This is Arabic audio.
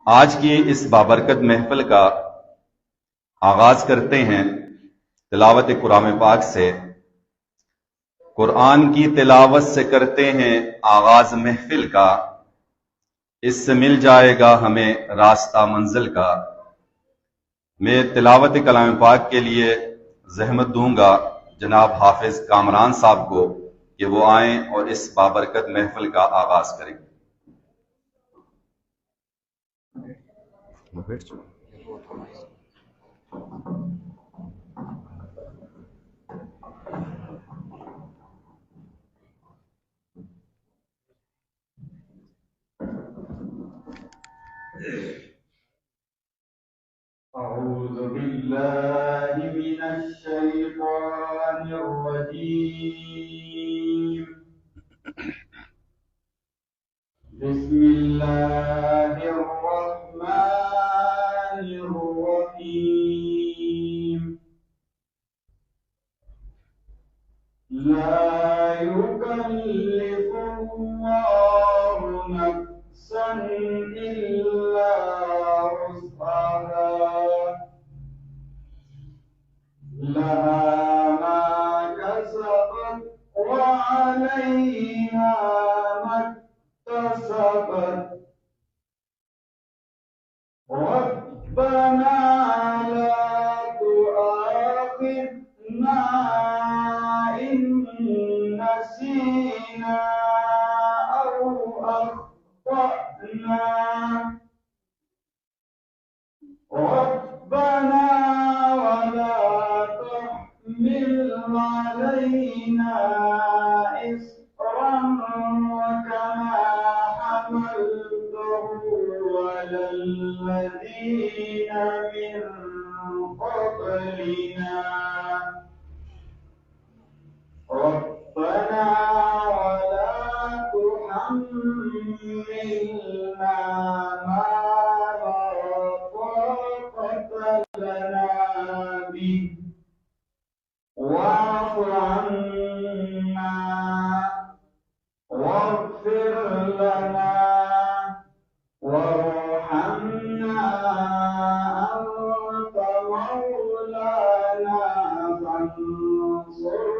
आज की इस बाबरकत महफिल का आगाज करते हैं तिलावत कुरान पाक से। कुरान की तिलावत से करते हैं आगाज महफिल का, इससे मिल जाएगा हमें रास्ता मंजिल का। मैं तिलावत कलाम पाक के लिए जहमत दूंगा जनाब हाफिज कामरान साहब को कि वो आएं और इस बाबरकत महफिल का आगाज करें। أعوذ بالله من الشيطان الرجيم. بسم الله الرحمن الرحيم. لا يكلف الله نفسا إلا وسعها، لها ما كسبت وعليها ما اكتسبت. ربنا لا تؤاخذنا إن نسينا أو أخطأنا. ربنا ولا تحمل علينا إصرا كما حملته على الذين من قبلنا. ربنا ولا تحملنا ما لا طاقة لنا به، واعف عنا واغفر لنا وارحمنا، أنت مولانا فانصرنا